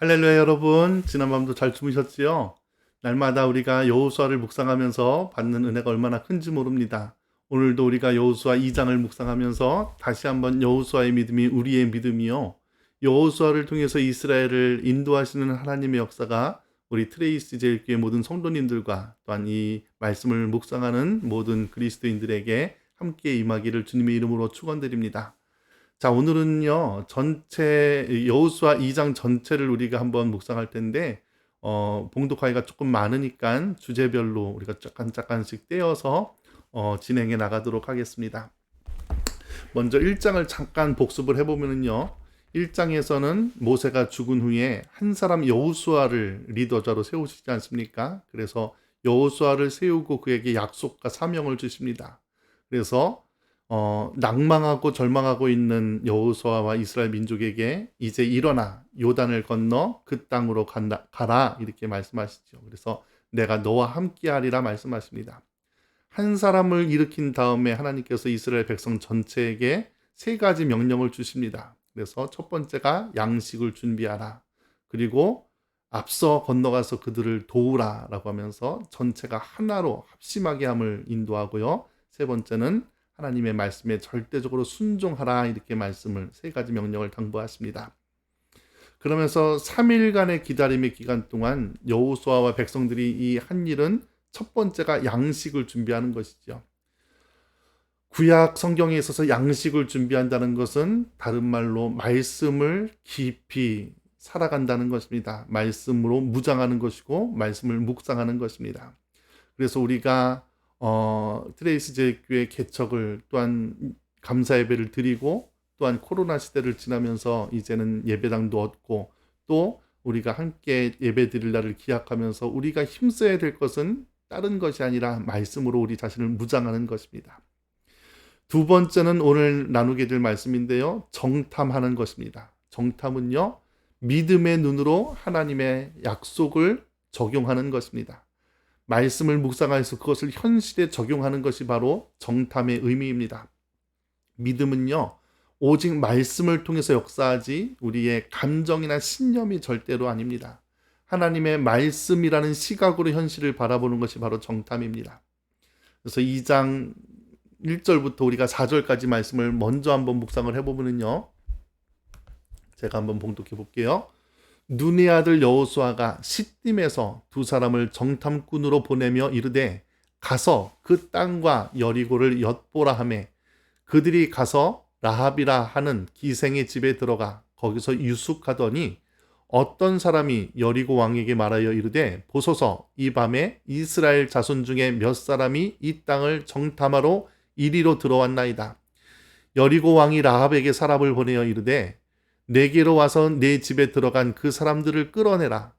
할렐루야 여러분, 지난밤도 잘 주무셨지요? 날마다 우리가 여호수아를 묵상하면서 받는 은혜가 얼마나 큰지 모릅니다. 오늘도 우리가 여호수아 2장을 묵상하면서 다시 한번 여호수아의 믿음이 우리의 믿음이요, 여호수아를 통해서 이스라엘을 인도하시는 하나님의 역사가 우리 트레이스 제일교회 모든 성도님들과 또한 이 말씀을 묵상하는 모든 그리스도인들에게 함께 임하기를 주님의 이름으로 축원드립니다. 자, 오늘은요, 전체, 여호수아 2장 전체를 우리가 한번 묵상할 텐데, 봉독하기가 조금 많으니까 주제별로 우리가 잠깐씩 떼어서 진행해 나가도록 하겠습니다. 먼저 1장을 잠깐 복습을 해보면요, 1장에서는 모세가 죽은 후에 한 사람 여호수아를 리더자로 세우시지 않습니까? 그래서 여호수아를 세우고 그에게 약속과 사명을 주십니다. 그래서 낭망하고 절망하고 있는 여호수아와 이스라엘 민족에게 이제 일어나 요단을 건너 그 땅으로 가라 이렇게 말씀하시죠. 그래서 내가 너와 함께하리라 말씀하십니다. 한 사람을 일으킨 다음에 하나님께서 이스라엘 백성 전체에게 세 가지 명령을 주십니다. 그래서 첫 번째가 양식을 준비하라. 그리고 앞서 건너가서 그들을 도우라 라고 하면서 전체가 하나로 합심하게 함을 인도하고요. 세 번째는 하나님의 말씀에 절대적으로 순종하라 이렇게 말씀을 세 가지 명령을 당부하십니다. 그러면서 3일간의 기다림의 기간 동안 여호수아와 백성들이 이 한 일은 첫 번째가 양식을 준비하는 것이죠. 구약 성경에 있어서 양식을 준비한다는 것은 다른 말로 말씀을 깊이 살아간다는 것입니다. 말씀으로 무장하는 것이고 말씀을 묵상하는 것입니다. 그래서 우리가 트레이스 제일교회 개척을 또한 감사 예배를 드리고 또한 코로나 시대를 지나면서 이제는 예배당도 얻고 또 우리가 함께 예배 드릴 날을 기약하면서 우리가 힘써야 될 것은 다른 것이 아니라 말씀으로 우리 자신을 무장하는 것입니다. 두 번째는 오늘 나누게 될 말씀인데요, 정탐하는 것입니다. 정탐은요, 믿음의 눈으로 하나님의 약속을 적용하는 것입니다. 말씀을 묵상해서 그것을 현실에 적용하는 것이 바로 정탐의 의미입니다. 믿음은요, 오직 말씀을 통해서 역사하지 우리의 감정이나 신념이 절대로 아닙니다. 하나님의 말씀이라는 시각으로 현실을 바라보는 것이 바로 정탐입니다. 그래서 2장 1절부터 우리가 4절까지 말씀을 먼저 한번 묵상을 해보면요, 제가 한번 봉독해 볼게요. 눈의 아들 여호수아가 시딤에서 두 사람을 정탐꾼으로 보내며 이르되 가서 그 땅과 여리고를 엿보라 하매 그들이 가서 라합이라 하는 기생의 집에 들어가 거기서 유숙하더니 어떤 사람이 여리고 왕에게 말하여 이르되 보소서 이 밤에 이스라엘 자손 중에 몇 사람이 이 땅을 정탐하러 이리로 들어왔나이다. 여리고 왕이 라합에게 사람을 보내어 이르되 내게로 와서 내 집에 들어간 그 사람들을 끌어내라.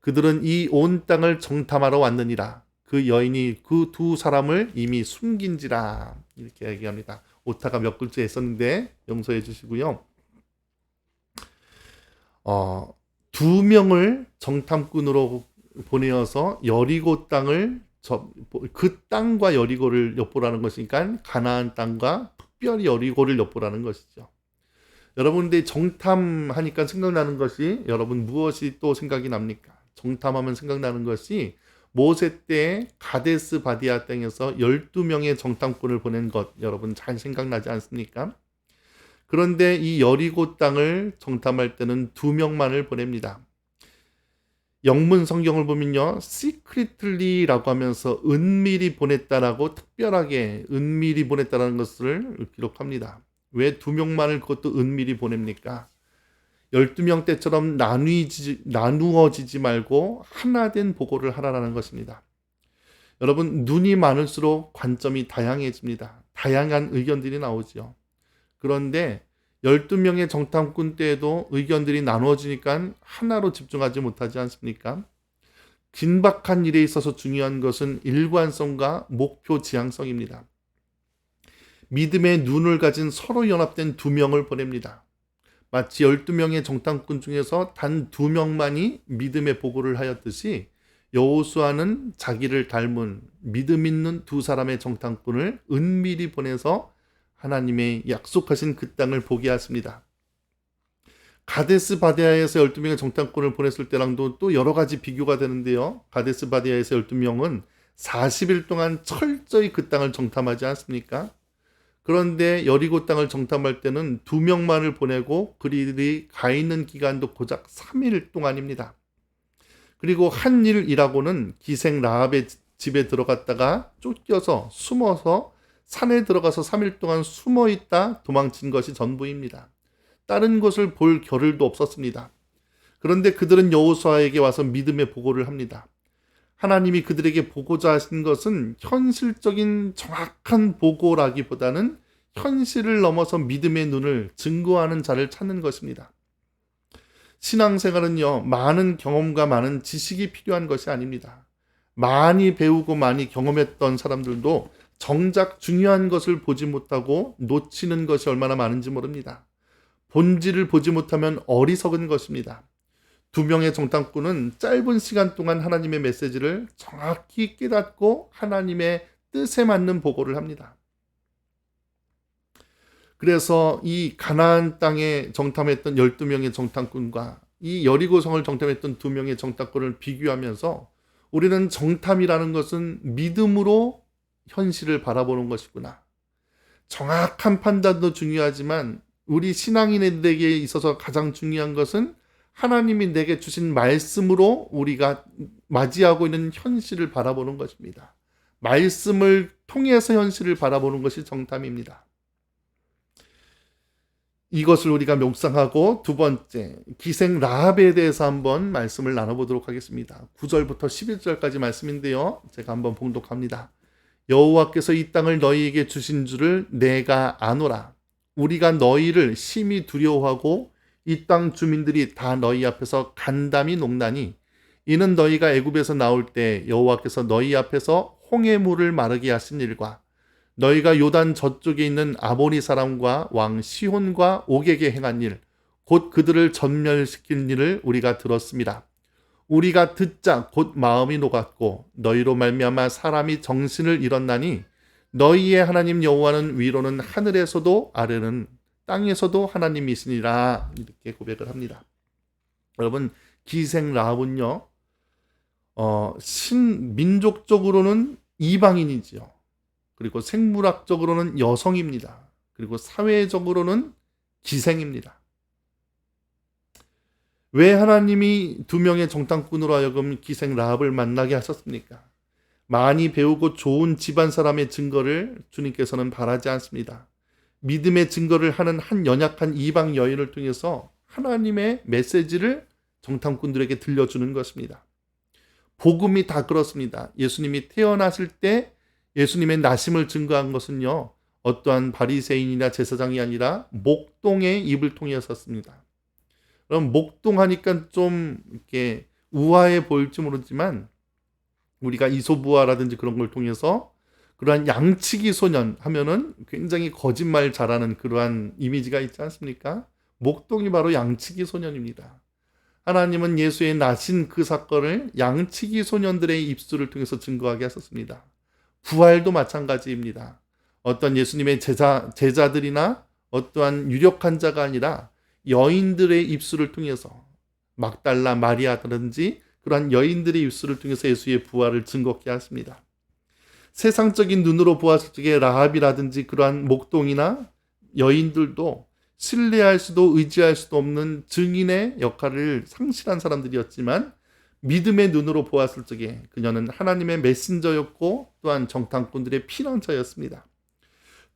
그들은 이 온 땅을 정탐하러 왔느니라. 그 여인이 그 두 사람을 이미 숨긴지라. 이렇게 얘기합니다. 오타가 몇 글자 있었는데 용서해 주시고요. 두 명을 정탐꾼으로 보내어서 여리고 땅을 그 땅과 여리고를 엿보라는 것이니까 가나안 땅과 특별히 여리고를 엿보라는 것이죠. 여러분들 정탐하니까 생각나는 것이 여러분 무엇이 또 생각이 납니까? 정탐하면 생각나는 것이 모세 때 가데스 바디아 땅에서 12명의 정탐꾼을 보낸 것 여러분 잘 생각나지 않습니까? 그런데 이 여리고 땅을 정탐할 때는 2명만을 보냅니다. 영문 성경을 보면요, secretly라고 하면서 은밀히 보냈다라고 특별하게 은밀히 보냈다라는 것을 기록합니다. 왜 2명만을 그것도 은밀히 보냅니까? 12명 때처럼 나누어지지 말고 하나된 보고를 하라는 것입니다. 여러분, 눈이 많을수록 관점이 다양해집니다. 다양한 의견들이 나오죠. 그런데 12명의 정탐꾼 때에도 의견들이 나누어지니까 하나로 집중하지 못하지 않습니까? 긴박한 일에 있어서 중요한 것은 일관성과 목표 지향성입니다. 믿음의 눈을 가진 서로 연합된 2명을 보냅니다. 마치 12명의 정탐꾼 중에서 단 2명만이 믿음의 보고를 하였듯이 여호수아는 자기를 닮은 믿음 있는 두 사람의 정탐꾼을 은밀히 보내서 하나님의 약속하신 그 땅을 보게 하십니다. 가데스 바네아에서 12명의 정탐꾼을 보냈을 때랑도 또 여러 가지 비교가 되는데요. 가데스 바네아에서 12명은 40일 동안 철저히 그 땅을 정탐하지 않습니까? 그런데 여리고 땅을 정탐할 때는 2명만을 보내고 그들이 가 있는 기간도 고작 3일 동안입니다. 그리고 한 일이라고는 기생 라합의 집에 들어갔다가 쫓겨서 숨어서 산에 들어가서 3일 동안 숨어 있다 도망친 것이 전부입니다. 다른 곳을 볼 겨를도 없었습니다. 그런데 그들은 여호수아에게 와서 믿음의 보고를 합니다. 하나님이 그들에게 보고자 하신 것은 현실적인 정확한 보고라기보다는 현실을 넘어서 믿음의 눈을 증거하는 자를 찾는 것입니다. 신앙생활은요, 많은 경험과 많은 지식이 필요한 것이 아닙니다. 많이 배우고 많이 경험했던 사람들도 정작 중요한 것을 보지 못하고 놓치는 것이 얼마나 많은지 모릅니다. 본질을 보지 못하면 어리석은 것입니다. 2명의 정탐꾼은 짧은 시간 동안 하나님의 메시지를 정확히 깨닫고 하나님의 뜻에 맞는 보고를 합니다. 그래서 이 가나안 땅에 정탐했던 12명의 정탐꾼과 이 여리고성을 정탐했던 2명의 정탐꾼을 비교하면서 우리는 정탐이라는 것은 믿음으로 현실을 바라보는 것이구나. 정확한 판단도 중요하지만 우리 신앙인들에게 있어서 가장 중요한 것은 하나님이 내게 주신 말씀으로 우리가 맞이하고 있는 현실을 바라보는 것입니다. 말씀을 통해서 현실을 바라보는 것이 정탐입니다. 이것을 우리가 묵상하고 두 번째, 기생 라합에 대해서 한번 말씀을 나눠보도록 하겠습니다. 9절부터 11절까지 말씀인데요. 제가 한번 봉독합니다. 여호와께서 이 땅을 너희에게 주신 줄을 내가 아노라. 우리가 너희를 심히 두려워하고 이 땅 주민들이 다 너희 앞에서 간담이 녹나니 이는 너희가 애굽에서 나올 때 여호와께서 너희 앞에서 홍해 물을 마르게 하신 일과 너희가 요단 저쪽에 있는 아모리 사람과 왕 시혼과 옥에게 행한 일, 곧 그들을 전멸시킨 일을 우리가 들었습니다. 우리가 듣자 곧 마음이 녹았고 너희로 말미암아 사람이 정신을 잃었나니 너희의 하나님 여호와는 위로는 하늘에서도 아래는 땅에서도 하나님이시니라. 이렇게 고백을 합니다. 여러분, 기생 라합은요, 민족적으로는 이방인이지요. 그리고 생물학적으로는 여성입니다. 그리고 사회적으로는 기생입니다. 왜 하나님이 2명의 정탐꾼으로 하여금 기생 라합을 만나게 하셨습니까? 많이 배우고 좋은 집안 사람의 증거를 주님께서는 바라지 않습니다. 믿음의 증거를 하는 한 연약한 이방 여인을 통해서 하나님의 메시지를 정탐꾼들에게 들려주는 것입니다. 복음이 다 그렇습니다. 예수님이 태어나실 때 예수님의 나심을 증거한 것은요, 어떠한 바리새인이나 제사장이 아니라 목동의 입을 통해서였습니다. 그럼 목동하니까 좀 이렇게 우아해 보일지 모르지만 우리가 이소부화라든지 그런 걸 통해서 그러한 양치기 소년 하면은 굉장히 거짓말 잘하는 그러한 이미지가 있지 않습니까? 목동이 바로 양치기 소년입니다. 하나님은 예수의 나신 그 사건을 양치기 소년들의 입술을 통해서 증거하게 하셨습니다. 부활도 마찬가지입니다. 어떤 예수님의 제자들이나 어떠한 유력한 자가 아니라 여인들의 입술을 통해서 막달라 마리아라든지 그러한 여인들의 입술을 통해서 예수의 부활을 증거케 하십니다. 세상적인 눈으로 보았을 적에 라합이라든지 그러한 목동이나 여인들도 신뢰할 수도 의지할 수도 없는 증인의 역할을 상실한 사람들이었지만 믿음의 눈으로 보았을 적에 그녀는 하나님의 메신저였고 또한 정탐꾼들의 피난처였습니다.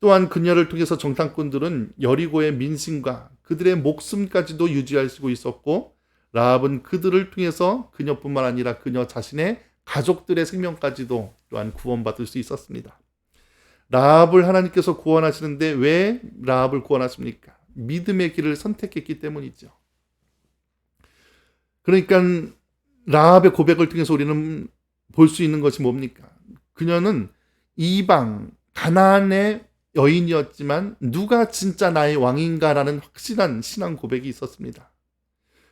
또한 그녀를 통해서 정탐꾼들은 여리고의 민심과 그들의 목숨까지도 유지할 수 있었고 라합은 그들을 통해서 그녀뿐만 아니라 그녀 자신의 가족들의 생명까지도 또한 구원받을 수 있었습니다. 라합을 하나님께서 구원하시는데 왜 라합을 구원하십니까? 믿음의 길을 선택했기 때문이죠. 그러니까 라합의 고백을 통해서 우리는 볼 수 있는 것이 뭡니까? 그녀는 이방 가나안의 여인이었지만 누가 진짜 나의 왕인가라는 확실한 신앙 고백이 있었습니다.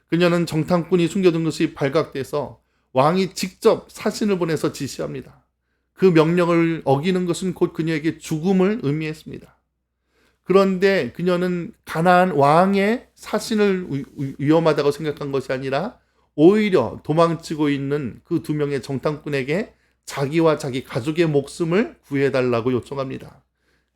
그녀는 정탐꾼이 숨겨둔 것이 발각돼서 왕이 직접 사신을 보내서 지시합니다. 그 명령을 어기는 것은 곧 그녀에게 죽음을 의미했습니다. 그런데 그녀는 가나안 왕의 사신을 위험하다고 생각한 것이 아니라 오히려 도망치고 있는 그 두 명의 정탐꾼에게 자기와 자기 가족의 목숨을 구해달라고 요청합니다.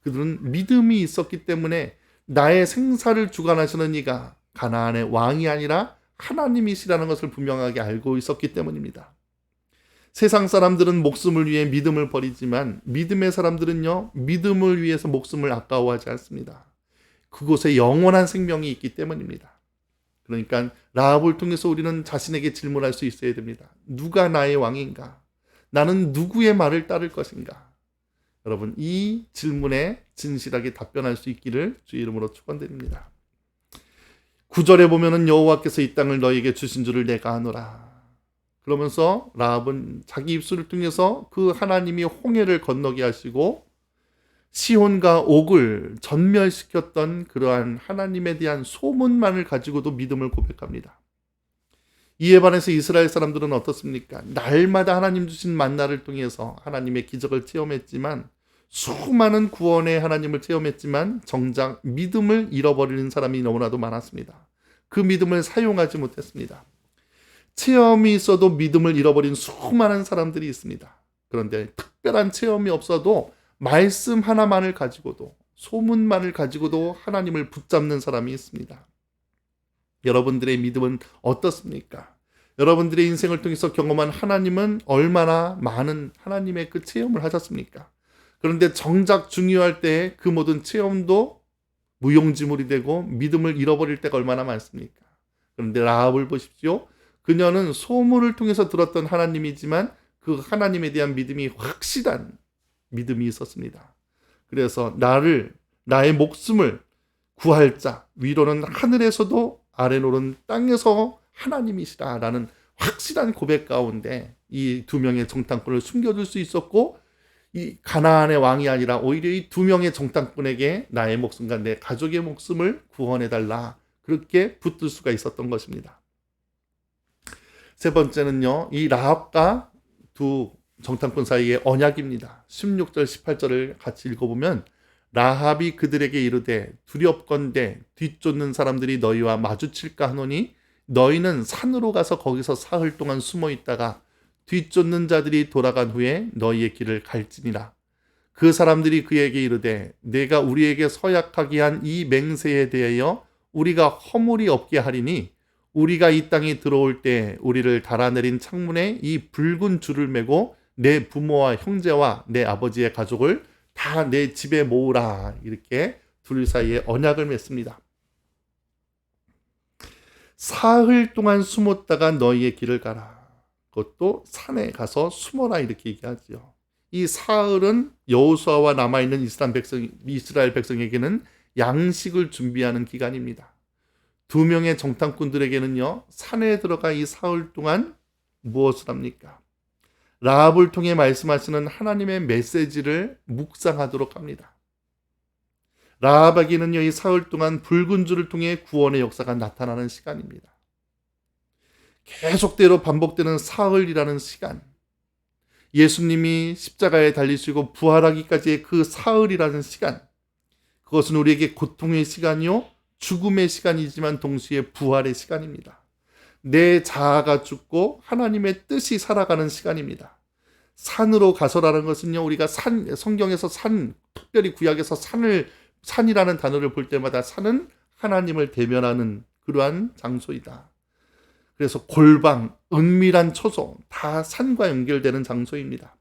그들은 믿음이 있었기 때문에 나의 생사를 주관하시는 이가 가나안의 왕이 아니라 하나님이시라는 것을 분명하게 알고 있었기 때문입니다. 세상 사람들은 목숨을 위해 믿음을 버리지만 믿음의 사람들은요, 믿음을 위해서 목숨을 아까워하지 않습니다. 그곳에 영원한 생명이 있기 때문입니다. 그러니까 라합을 통해서 우리는 자신에게 질문할 수 있어야 됩니다. 누가 나의 왕인가? 나는 누구의 말을 따를 것인가? 여러분, 이 질문에 진실하게 답변할 수 있기를 주의 이름으로 축원드립니다. 9절에 보면은 여호와께서 이 땅을 너에게 주신 줄을 내가 아노라. 그러면서 라합은 자기 입술을 통해서 그 하나님이 홍해를 건너게 하시고 시혼과 옥을 전멸시켰던 그러한 하나님에 대한 소문만을 가지고도 믿음을 고백합니다. 이에 반해서 이스라엘 사람들은 어떻습니까? 날마다 하나님 주신 만나를 통해서 하나님의 기적을 체험했지만, 수많은 구원의 하나님을 체험했지만 정작 믿음을 잃어버리는 사람이 너무나도 많았습니다. 그 믿음을 사용하지 못했습니다. 체험이 있어도 믿음을 잃어버린 수많은 사람들이 있습니다. 그런데 특별한 체험이 없어도 말씀 하나만을 가지고도, 소문만을 가지고도 하나님을 붙잡는 사람이 있습니다. 여러분들의 믿음은 어떻습니까? 여러분들의 인생을 통해서 경험한 하나님은 얼마나 많은 하나님의 그 체험을 하셨습니까? 그런데 정작 중요할 때 그 모든 체험도 무용지물이 되고 믿음을 잃어버릴 때가 얼마나 많습니까? 그런데 라합을 보십시오. 그녀는 소문을 통해서 들었던 하나님이지만 그 하나님에 대한 믿음이 확실한 믿음이 있었습니다. 그래서 나의 목숨을 구할 자, 위로는 하늘에서도 아래로는 땅에서 하나님이시라라는 확실한 고백 가운데 이 두 명의 정탐꾼을 숨겨둘 수 있었고, 이 가나안의 왕이 아니라 오히려 이 두 명의 정탐꾼에게 나의 목숨과 내 가족의 목숨을 구원해달라, 그렇게 붙들 수가 있었던 것입니다. 세 번째는요, 이 라합과 두 정탐꾼 사이의 언약입니다. 16절 18절을 같이 읽어보면, 라합이 그들에게 이르되 두렵건대 뒤쫓는 사람들이 너희와 마주칠까 하노니 너희는 산으로 가서 거기서 사흘 동안 숨어 있다가 뒤쫓는 자들이 돌아간 후에 너희의 길을 갈지니라. 그 사람들이 그에게 이르되 내가 우리에게 서약하게 한 이 맹세에 대하여 우리가 허물이 없게 하리니 우리가 이 땅에 들어올 때 우리를 달아내린 창문에 이 붉은 줄을 매고 내 부모와 형제와 내 아버지의 가족을 다 내 집에 모으라. 이렇게 둘 사이에 언약을 맺습니다. 사흘 동안 숨었다가 너희의 길을 가라. 그것도 산에 가서 숨어라, 이렇게 얘기하죠. 이 사흘은 여호수아와 남아있는 이스라엘 백성에게는 양식을 준비하는 기간입니다. 두 명의 정탐꾼들에게는요, 산에 들어가 이 사흘 동안 무엇을 합니까? 라합을 통해 말씀하시는 하나님의 메시지를 묵상하도록 합니다. 라합에게는요, 이 사흘 동안 붉은 줄을 통해 구원의 역사가 나타나는 시간입니다. 계속대로 반복되는 사흘이라는 시간, 예수님이 십자가에 달리시고 부활하기까지의 그 사흘이라는 시간, 그것은 우리에게 고통의 시간이요 죽음의 시간이지만 동시에 부활의 시간입니다. 내 자아가 죽고 하나님의 뜻이 살아가는 시간입니다. 산으로 가서라는 것은요, 우리가 성경에서 특별히 구약에서 산이라는 단어를 볼 때마다 산은 하나님을 대면하는 그러한 장소이다. 그래서 골방, 은밀한 처소, 다 산과 연결되는 장소입니다.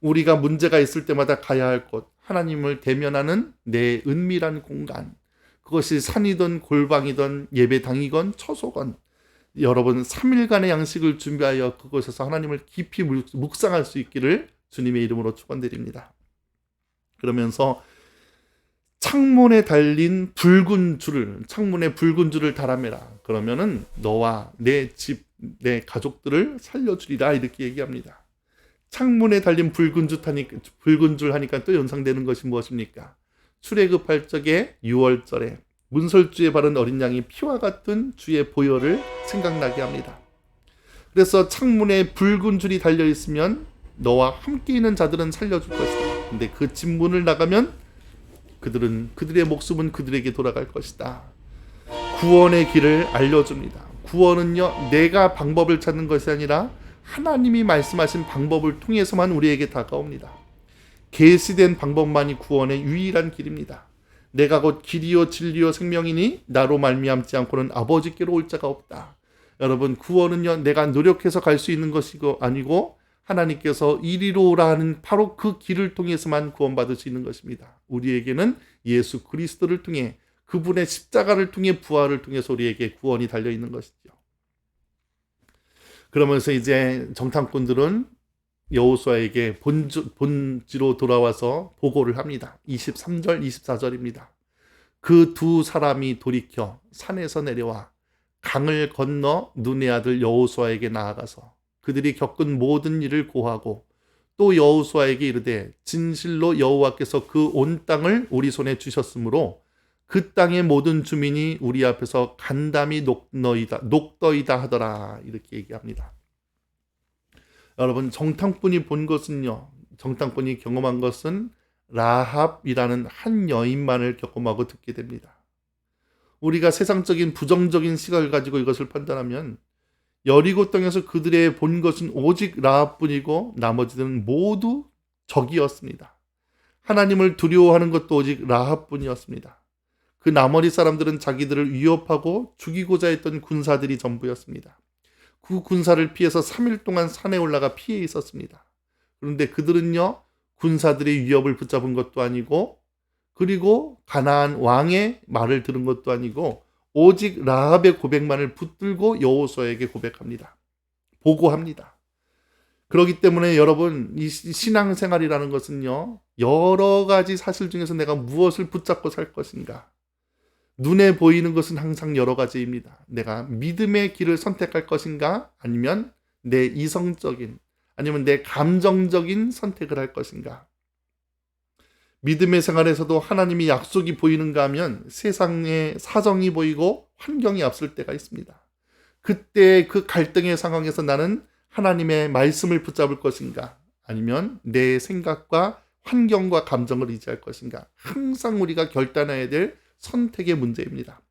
우리가 문제가 있을 때마다 가야 할 곳, 하나님을 대면하는 내 은밀한 공간, 그것이 산이든 골방이든 예배당이건 처소건, 여러분 3일간의 양식을 준비하여 그곳에서 하나님을 깊이 묵상할 수 있기를 주님의 이름으로 축원드립니다. 그러면서 창문에 달린 창문에 붉은 줄을 달아매라. 그러면은 너와 내 집, 내 가족들을 살려주리라, 이렇게 얘기합니다. 창문에 달린 붉은 줄 하니까 또 연상되는 것이 무엇입니까? 출애굽 8장의 6월절에 문설주에 바른 어린 양이 피와 같은 주의 보혈을 생각나게 합니다. 그래서 창문에 붉은 줄이 달려있으면 너와 함께 있는 자들은 살려줄 것이다. 근데 그 집 문을 나가면 그들의 목숨은 그들에게 돌아갈 것이다. 구원의 길을 알려줍니다. 구원은요, 내가 방법을 찾는 것이 아니라 하나님이 말씀하신 방법을 통해서만 우리에게 다가옵니다. 계시된 방법만이 구원의 유일한 길입니다. 내가 곧 길이요 진리요 생명이니 나로 말미암지 않고는 아버지께로 올 자가 없다. 여러분, 구원은요, 내가 노력해서 갈 수 있는 것이 아니고 하나님께서 이리로 오라 하는 바로 그 길을 통해서만 구원받을 수 있는 것입니다. 우리에게는 예수 그리스도를 통해, 그분의 십자가를 통해, 부활을 통해서 우리에게 구원이 달려 있는 것이죠. 그러면서 이제 정탐꾼들은 여호수아에게 본지로 돌아와서 보고를 합니다. 23절, 24절입니다. 그 두 사람이 돌이켜 산에서 내려와 강을 건너 눈의 아들 여호수아에게 나아가서 그들이 겪은 모든 일을 고하고 또 여호수아에게 이르되 진실로 여호와께서 그 온 땅을 우리 손에 주셨으므로 그 땅의 모든 주민이 우리 앞에서 간담이 녹더이다 하더라. 이렇게 얘기합니다. 여러분, 정탐꾼이 본 것은요, 정탐꾼이 경험한 것은 라합이라는 한 여인만을 경험하고 듣게 됩니다. 우리가 세상적인 부정적인 시각을 가지고 이것을 판단하면 여리고 땅에서 그들의 본 것은 오직 라합뿐이고 나머지들은 모두 적이었습니다. 하나님을 두려워하는 것도 오직 라합뿐이었습니다. 그 나머지 사람들은 자기들을 위협하고 죽이고자 했던 군사들이 전부였습니다. 그 군사를 피해서 3일 동안 산에 올라가 피해 있었습니다. 그런데 그들은요, 군사들의 위협을 붙잡은 것도 아니고, 그리고 가나안 왕의 말을 들은 것도 아니고, 오직 라합의 고백만을 붙들고 여호수아에게 고백합니다. 보고합니다. 그렇기 때문에 여러분, 이 신앙생활이라는 것은요, 여러 가지 사실 중에서 내가 무엇을 붙잡고 살 것인가. 눈에 보이는 것은 항상 여러 가지입니다. 내가 믿음의 길을 선택할 것인가, 아니면 내 이성적인, 아니면 내 감정적인 선택을 할 것인가. 믿음의 생활에서도 하나님이 약속이 보이는가 하면 세상의 사정이 보이고 환경이 앞설 때가 있습니다. 그때 그 갈등의 상황에서 나는 하나님의 말씀을 붙잡을 것인가, 아니면 내 생각과 환경과 감정을 의지할 것인가. 항상 우리가 결단해야 될 선택의 문제입니다.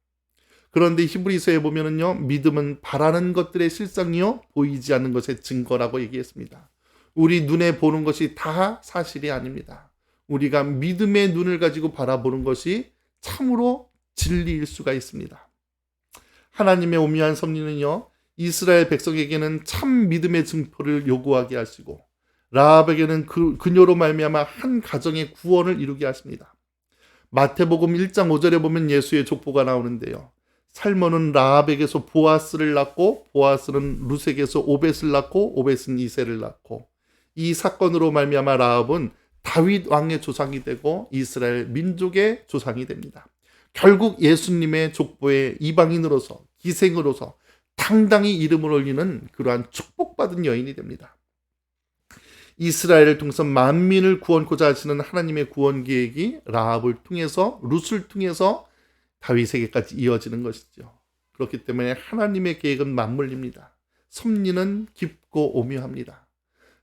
그런데 히브리서에 보면은요, 믿음은 바라는 것들의 실상이요 보이지 않는 것의 증거라고 얘기했습니다. 우리 눈에 보는 것이 다 사실이 아닙니다. 우리가 믿음의 눈을 가지고 바라보는 것이 참으로 진리일 수가 있습니다. 하나님의 오묘한 섭리는요, 이스라엘 백성에게는 참 믿음의 증표를 요구하게 하시고 라합에게는 그녀로 말미암아 한 가정의 구원을 이루게 하십니다. 마태복음 1장 5절에 보면 예수의 족보가 나오는데요. 살몬은 라합에게서 보아스를 낳고, 보아스는 룻에게서 오벳을 낳고, 오벳은 이새를 낳고, 이 사건으로 말미암아 라합은 다윗 왕의 조상이 되고 이스라엘 민족의 조상이 됩니다. 결국 예수님의 족보의 이방인으로서, 기생으로서 당당히 이름을 올리는 그러한 축복받은 여인이 됩니다. 이스라엘을 통해서 만민을 구원코자 하시는 하나님의 구원 계획이 라합을 통해서, 룻을 통해서 다윗에게까지 이어지는 것이죠. 그렇기 때문에 하나님의 계획은 맞물립니다. 섭리는 깊고 오묘합니다.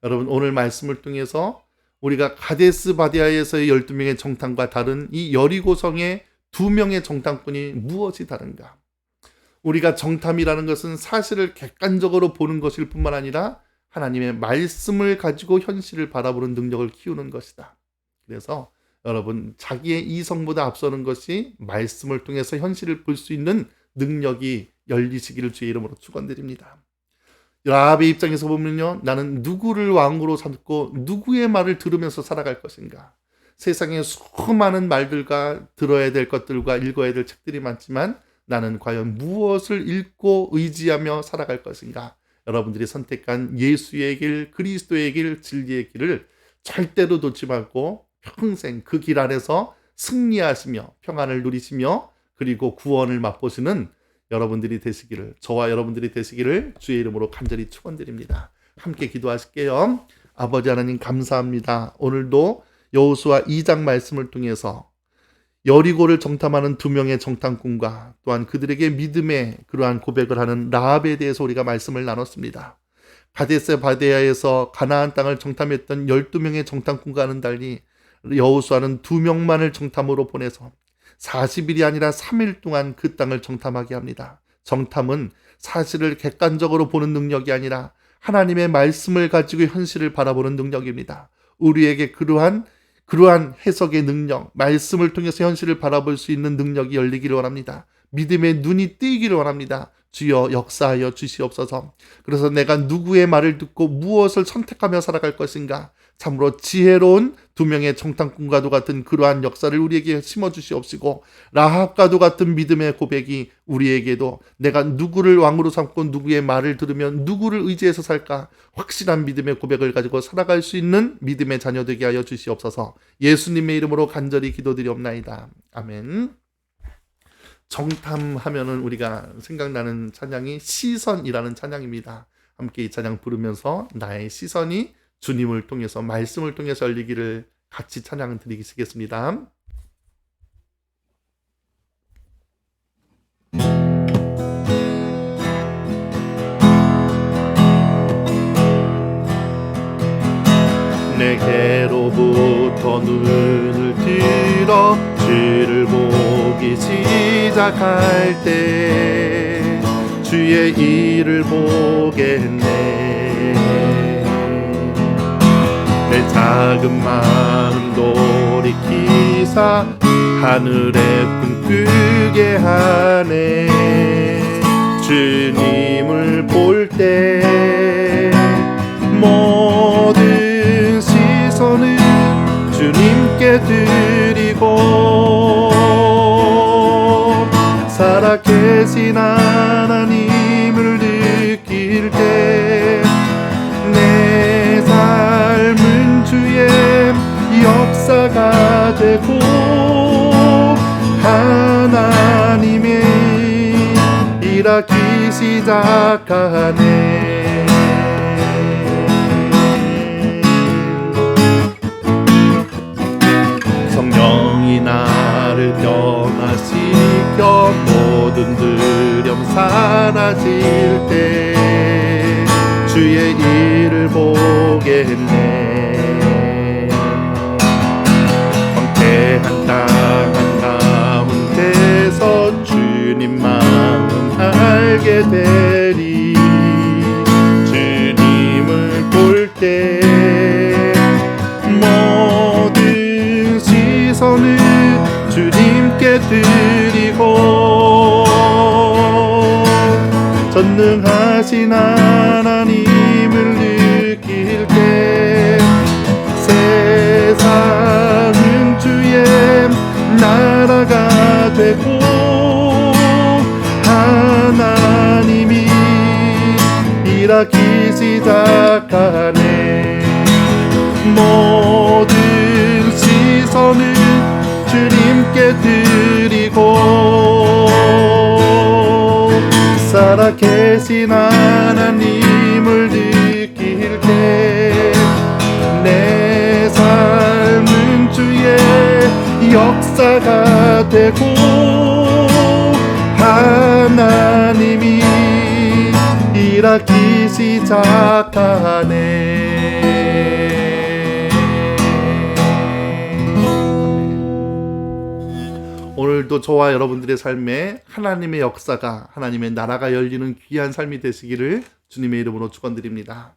여러분, 오늘 말씀을 통해서 우리가 가데스 바네아에서의 12명의 정탐과 다른 이 여리고성의 2명의 정탐꾼이 무엇이 다른가? 우리가 정탐이라는 것은 사실을 객관적으로 보는 것일 뿐만 아니라 하나님의 말씀을 가지고 현실을 바라보는 능력을 키우는 것이다. 그래서 여러분, 자기의 이성보다 앞서는 것이 말씀을 통해서 현실을 볼 수 있는 능력이 열리시기를 주의 이름으로 축원드립니다. 라합의 입장에서 보면요, 나는 누구를 왕으로 삼고 누구의 말을 들으면서 살아갈 것인가. 세상에 수많은 말들과 들어야 될 것들과 읽어야 될 책들이 많지만 나는 과연 무엇을 읽고 의지하며 살아갈 것인가. 여러분들이 선택한 예수의 길, 그리스도의 길, 진리의 길을 절대로 놓지 말고 평생 그 길 안에서 승리하시며 평안을 누리시며 그리고 구원을 맛보시는 여러분들이 되시기를, 저와 여러분들이 되시기를 주의 이름으로 간절히 축원드립니다. 함께 기도하실게요. 아버지 하나님, 감사합니다. 오늘도 여호수아 2장 말씀을 통해서 여리고를 정탐하는 2명의 정탐꾼과 또한 그들에게 믿음의 그러한 고백을 하는 라합에 대해서 우리가 말씀을 나눴습니다. 가데스 바네아에서 가나안 땅을 정탐했던 12명의 정탐꾼과는 달리 여호수아는 2명만을 정탐으로 보내서 40일이 아니라 3일 동안 그 땅을 정탐하게 합니다. 정탐은 사실을 객관적으로 보는 능력이 아니라 하나님의 말씀을 가지고 현실을 바라보는 능력입니다. 우리에게 그러한 해석의 능력, 말씀을 통해서 현실을 바라볼 수 있는 능력이 열리기를 원합니다. 믿음의 눈이 뜨이기를 원합니다. 주여 역사하여 주시옵소서. 그래서 내가 누구의 말을 듣고 무엇을 선택하며 살아갈 것인가? 참으로 지혜로운 2명의 정탐꾼과도 같은 그러한 역사를 우리에게 심어주시옵시고, 라합과도 같은 믿음의 고백이 우리에게도 내가 누구를 왕으로 삼고 누구의 말을 들으면 누구를 의지해서 살까? 확실한 믿음의 고백을 가지고 살아갈 수 있는 믿음의 자녀 되게 하여 주시옵소서. 예수님의 이름으로 간절히 기도드리옵나이다. 아멘. 정탐하면은 우리가 생각나는 찬양이 시선이라는 찬양입니다. 함께 이 찬양 부르면서 나의 시선이 주님을 통해서, 말씀을 통해서 열리기를 같이 찬양을 드리겠습니다. 내게로부터 눈을 들어 주를 보기 시작할 때 주의 일을 보겠네. 내 작은 마음 돌이키사 하늘에 꿈꾸게 하네. 주님을 볼 때 모든 시선을 주님께 드리고 살아계신 하나님을 느낄 때 내 삶은 주의 역사가 되고 하나님의 일하기 시작하네. 성령이 나를 변화시켜 모든 두려움 사라질 때 주의 일을 보겠네. 황폐한 땅 한가운데서 주님 마음 알게 되리. 주님을 볼 때 모든 시선을 주님께 드리고 전능하신 하나님을 느낄 때 세상은 주의 나라가 되고 하나님이 일하기 시작하네. 모든 시선을 주님께 드리고 살아계신 하나님을 느낄 때 내 삶은 주의 역사가 되고 하나님이 일하기 시작하네. 오늘도 저와 여러분들의 삶에 하나님의 역사가, 하나님의 나라가 열리는 귀한 삶이 되시기를 주님의 이름으로 축원드립니다.